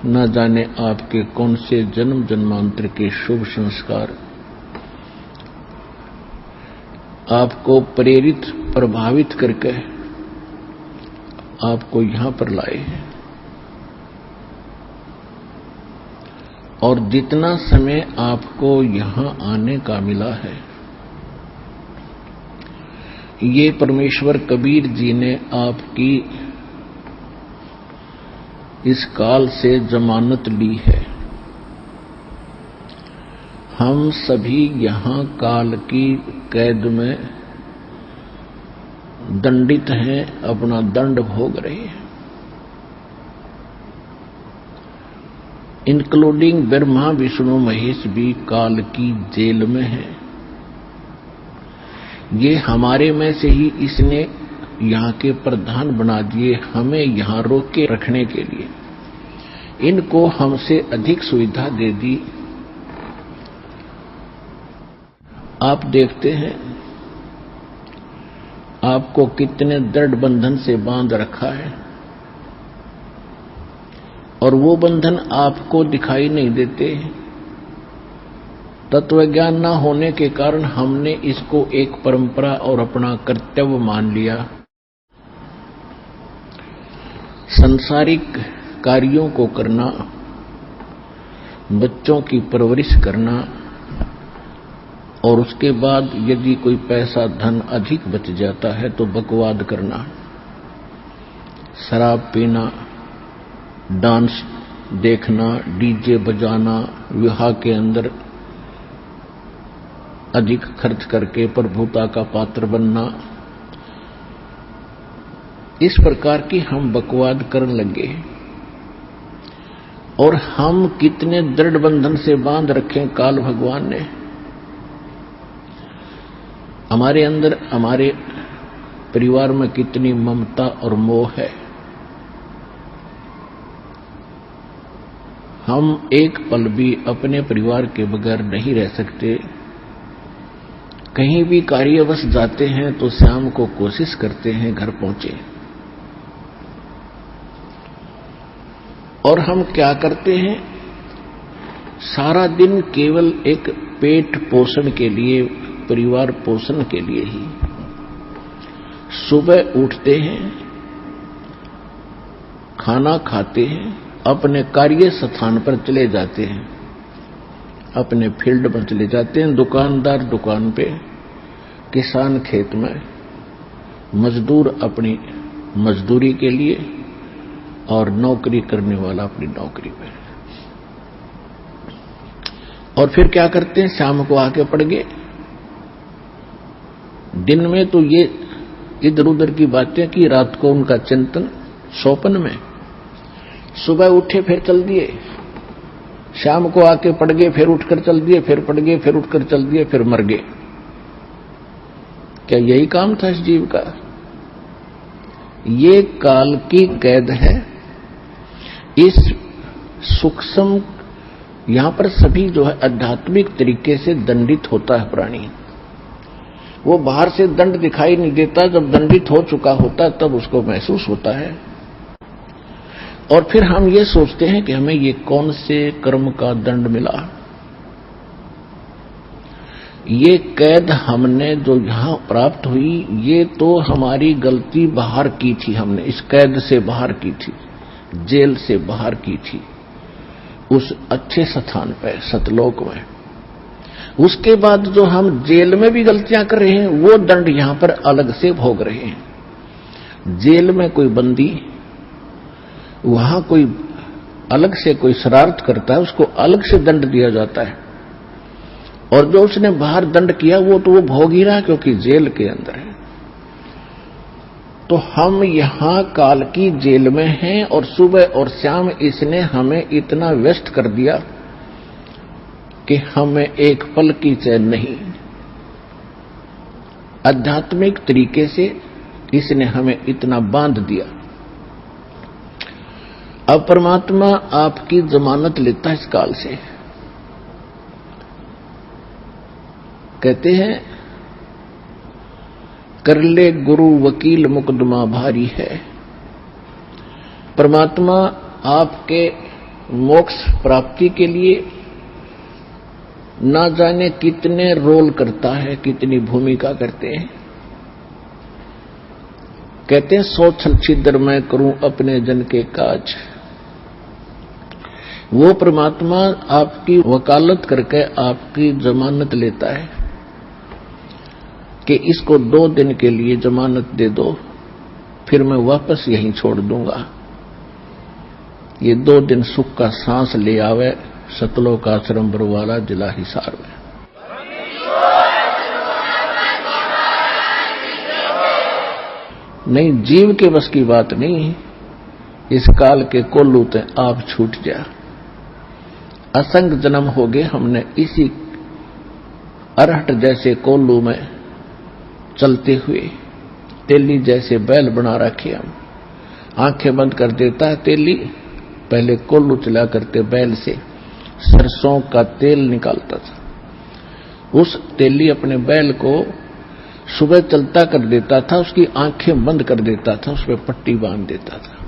न जाने आपके कौन से जन्म जन्मांतर के शुभ संस्कार आपको प्रेरित प्रभावित करके आपको यहां पर लाए हैं। और जितना समय आपको यहां आने का मिला है, ये परमेश्वर कबीर जी ने आपकी इस काल से जमानत ली है। हम सभी यहां काल की कैद में दंडित हैं, अपना दंड भोग रहे हैं, इंक्लूडिंग ब्रह्मा विष्णु महेश भी काल की जेल में है। ये हमारे में से ही इसने यहां के प्रधान बना दिए, हमें यहां रोक के रखने के लिए। इनको हमसे अधिक सुविधा दे दी। आप देखते हैं आपको कितने दृढ़ बंधन से बांध रखा है, और वो बंधन आपको दिखाई नहीं देते। तत्व ज्ञान न होने के कारण हमने इसको एक परंपरा और अपना कर्तव्य मान लिया। सांसारिक कार्यों को करना, बच्चों की परवरिश करना, और उसके बाद यदि कोई पैसा धन अधिक बच जाता है तो बकवाद करना, शराब पीना, डांस देखना, डीजे बजाना, विवाह के अंदर अधिक खर्च करके प्रभुता का पात्र बनना, इस प्रकार की हम बकवाद करने लगे। और हम कितने दृढ़ बंधन से बांध रखे काल भगवान ने। हमारे अंदर, हमारे परिवार में कितनी ममता और मोह है। हम एक पल भी अपने परिवार के बगैर नहीं रह सकते। कहीं भी कार्यवश जाते हैं तो शाम को कोशिश करते हैं घर पहुंचे। और हम क्या करते हैं, सारा दिन केवल एक पेट पोषण के लिए, परिवार पोषण के लिए ही। सुबह उठते हैं, खाना खाते हैं, अपने कार्य स्थान पर चले जाते हैं, अपने फील्ड पर चले जाते हैं, दुकानदार दुकान पे, किसान खेत में, मजदूर अपनी मजदूरी के लिए, और नौकरी करने वाला अपनी नौकरी पे। और फिर क्या करते हैं, शाम को आके पड़ गए। दिन में तो ये इधर उधर की बातें की, रात को उनका चिंतन सोपन में। सुबह उठे फिर चल दिए, शाम को आके पड़ गए, फिर उठकर चल दिए, फिर पड़ गए, फिर उठकर चल दिए, फिर मर गए। क्या यही काम था इस जीव का? ये काल की कैद है। इस सूक्ष्म, यहां पर सभी जो है आध्यात्मिक तरीके से दंडित होता है प्राणी। वो बाहर से दंड दिखाई नहीं देता, जब दंडित हो चुका होता है तब उसको महसूस होता है। और फिर हम ये सोचते हैं कि हमें ये कौन से कर्म का दंड मिला। ये कैद हमने जो यहां प्राप्त हुई, ये तो हमारी गलती बाहर की थी। हमने इस कैद से बाहर की थी, जेल से बाहर की थी, उस अच्छे स्थान पर सतलोक में। उसके बाद जो हम जेल में भी गलतियां कर रहे हैं, वो दंड यहां पर अलग से भोग रहे हैं। जेल में कोई बंदी, वहां कोई अलग से कोई शरारत करता है, उसको अलग से दंड दिया जाता है। और जो उसने बाहर दंड किया वो तो वो भोग ही रहा, क्योंकि जेल के अंदर है। तो हम यहां काल की जेल में हैं, और सुबह और शाम इसने हमें इतना व्यस्त कर दिया कि हमें एक पल की चैन नहीं। आध्यात्मिक तरीके से इसने हमें इतना बांध दिया। अब परमात्मा आपकी जमानत लेता है इस काल से। कहते हैं, कर ले गुरु वकील मुकदमा भारी है। परमात्मा आपके मोक्ष प्राप्ति के लिए ना जाने कितने रोल करता है, कितनी भूमिका करते हैं। कहते हैं 100 छल छिद्र मैं करूं अपने जन के काज। वो परमात्मा आपकी वकालत करके आपकी जमानत लेता है कि इसको 2 दिन के लिए जमानत दे दो, फिर मैं वापस यहीं छोड़ दूंगा। ये 2 दिन सुख का सांस ले आवे सतलोक आश्रम बरवाला जिला हिसार में। नहीं, जीव के बस की बात नहीं। इस काल के कोल्लू ते आप छूट जा। असंग जन्म हो गए हमने इसी अरहट जैसे कोल्लू में चलते हुए। तेली जैसे बैल बना रखे हम। आंखें बंद कर देता है तेली, पहले कोल्लू चला करते बैल से सरसों का तेल निकालता था। उस तेली अपने बैल को सुबह चलता कर देता था, उसकी आंखें बंद कर देता था, उस पर पट्टी बांध देता था।